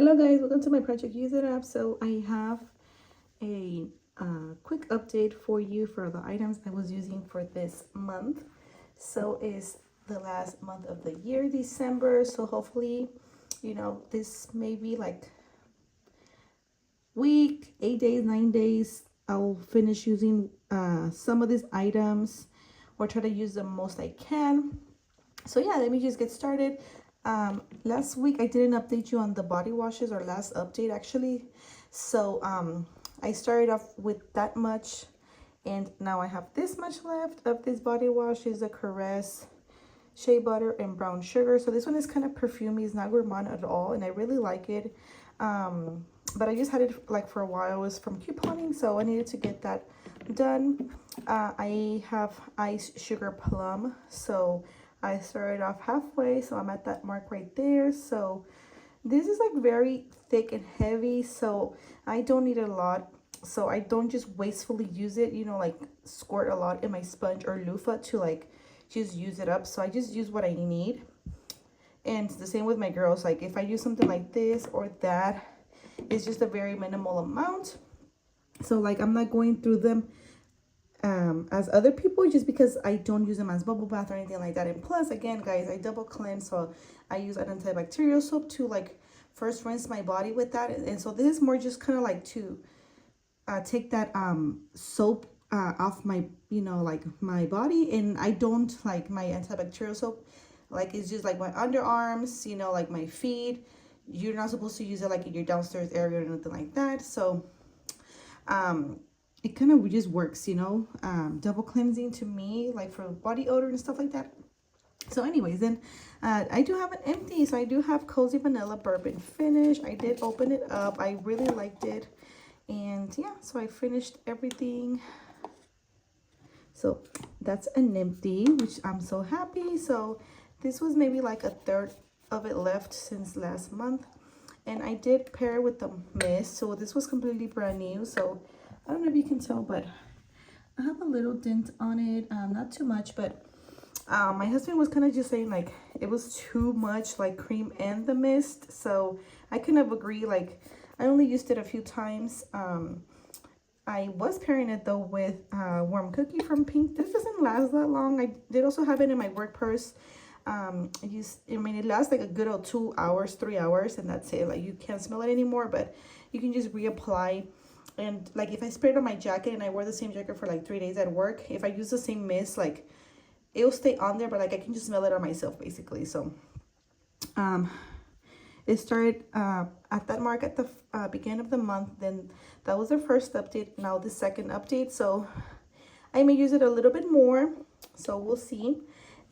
Hello guys, welcome to my Project Use It app. So I have a quick update for you for the items I was using for this month. So it's the last month of the year, December. So hopefully, this may be like week, 8 days, 9 days. I'll finish using some of these items or try to use the most I can. So yeah, let me just get started. Last week I didn't update you on the body washes, or last update actually. So I started off with that much, and now I have this much left of this body wash. Is the Caress shea butter and brown sugar. So this one is kind of perfumey. It's not gourmand at all, and I really like it. But I just had it like for a while. It was from couponing, so I needed to get that done. I have Ice Sugar Plum, so I started off halfway, so I'm at that mark right there. So this is like very thick and heavy, so I don't need a lot. So I don't just wastefully use it, like squirt a lot in my sponge or loofah to like just use it up. So I just use what I need. And the same with my girls. Like if I use something like this or that, it's just a very minimal amount. So like I'm not going through them as other people, just because I don't use them as bubble bath or anything like that. And plus, again guys, I double cleanse, so I use an antibacterial soap to like first rinse my body with that. And so this is more just kind of like to take that soap off my, like my body. And I don't like my antibacterial soap, like it's just like my underarms, like my feet. You're not supposed to use it like in your downstairs area or nothing like that. So it kind of just works, double cleansing to me, like for body odor and stuff like that. So anyways, then I do have an empty. So I do have Cozy Vanilla Bourbon Finish. I did open it up. I really liked it. And yeah, so I finished everything. So that's an empty, which I'm so happy. So this was maybe like a third of it left since last month. And I did pair it with the mist. So this was completely brand new. So I don't know if you can tell, but I have a little dent on it. Not too much, but my husband was kind of just saying like it was too much, like cream and the mist. So I kind of agree. Like I only used it a few times. I was pairing it though with Warm Cookie from Pink. This doesn't last that long. I did also have it in my work purse. It lasts like a good old 2 hours, 3 hours, and that's it. Like you can't smell it anymore, but you can just reapply. And like if I spray it on my jacket and I wear the same jacket for like 3 days at work, if I use the same mist, like it'll stay on there, but like I can just smell it on myself basically. So it started at that mark at the beginning of the month. Then that was the first update. Now the second update, so I may use it a little bit more, so we'll see.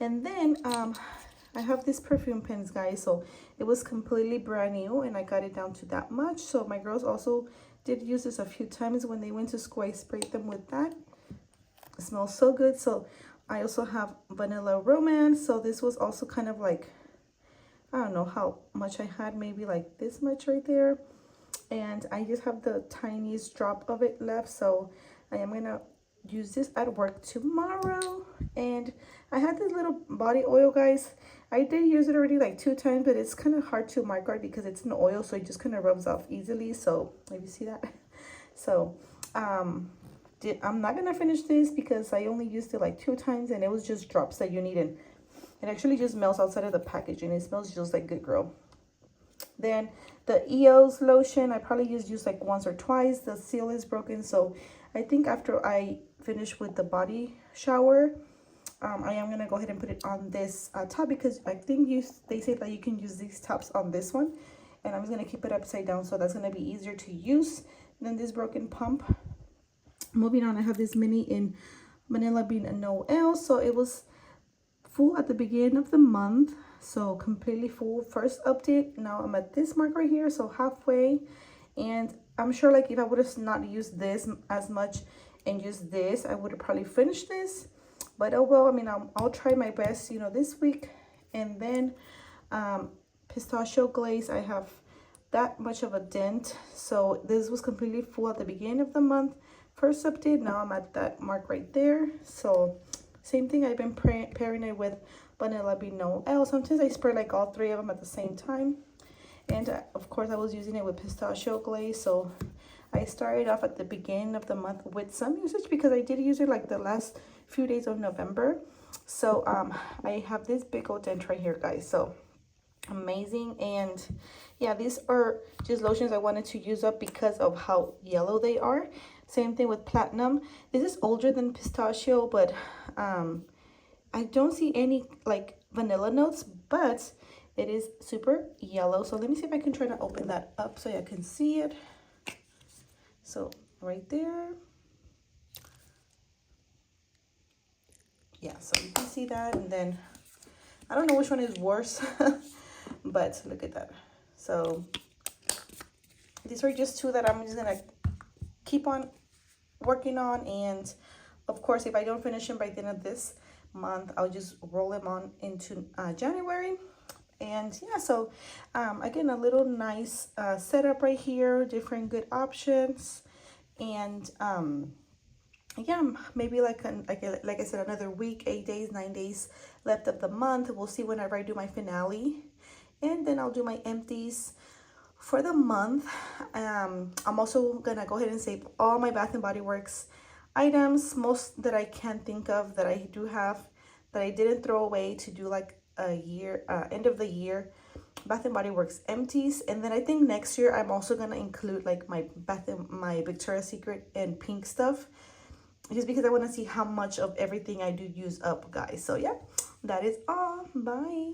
And then I have these perfume pens, guys. So it was completely brand new, and I got it down to that much. So my girls also did use this a few times when they went to school. I sprayed them with that. It smells so good. So I also have Vanilla Romance. So this was also kind of like, I don't know how much I had, maybe like this much right there. And I just have the tiniest drop of it left. So I am gonna use this at work tomorrow. And I had this little body oil, guys. I did use it already like 2 times, but it's kind of hard to microwave because it's an oil, so it just kind of rubs off easily. So maybe see that. So I'm not gonna finish this because I only used it like 2 times, and it was just drops that you need. And it actually just melts outside of the package, and it smells just like Good Girl. Then the EOS lotion, I probably used like once or twice. The seal is broken, so I think after I finish with the body shower, I am gonna go ahead and put it on this top, because I think they say that you can use these tops on this one, and I'm just gonna keep it upside down, so that's gonna be easier to use than this broken pump. Moving on, I have this mini in Vanilla Bean and Noel. So it was full at the beginning of the month, so completely full. First update. Now I'm at this mark right here, so halfway. And I'm sure like if I would have not used this as much and used this, I would have probably finished this. But oh well, I mean, I'll try my best, this week. And then Pistachio Glaze, I have that much of a dent. So this was completely full at the beginning of the month. First update. Now I'm at that mark right there. So same thing, I've been pairing it with Vanilla Bean Noel. Sometimes I spray like all 3 of them at the same time. And of course I was using it with pistachio glaze, so I started off at the beginning of the month with some usage because I did use it like the last few days of November. So I have this big old dent right here, guys. So amazing. And yeah, these are just lotions I wanted to use up because of how yellow they are. Same thing with Platinum. This is older than pistachio, but I don't see any like vanilla notes, but it is super yellow. So let me see if I can try to open that up so you can see it. So right there. Yeah, so you can see that. And then I don't know which one is worse, but look at that. So these are just two that I'm just gonna keep on working on. And of course, if I don't finish them by the end of this month, I'll just roll them on into January. And yeah, so again, a little nice setup right here, different good options. And yeah, maybe like I said, another week, 8 days, 9 days left of the month. We'll see whenever I do my finale, and then I'll do my empties for the month. I'm also gonna go ahead and save all my Bath and Body Works items, most that I can think of that I do have that I didn't throw away, to do like a year end of the year Bath and Body Works empties. And then I think next year I'm also gonna include like my my Victoria's Secret and pink stuff, just because I want to see how much of everything I do use up, guys. So yeah, that is all. Bye.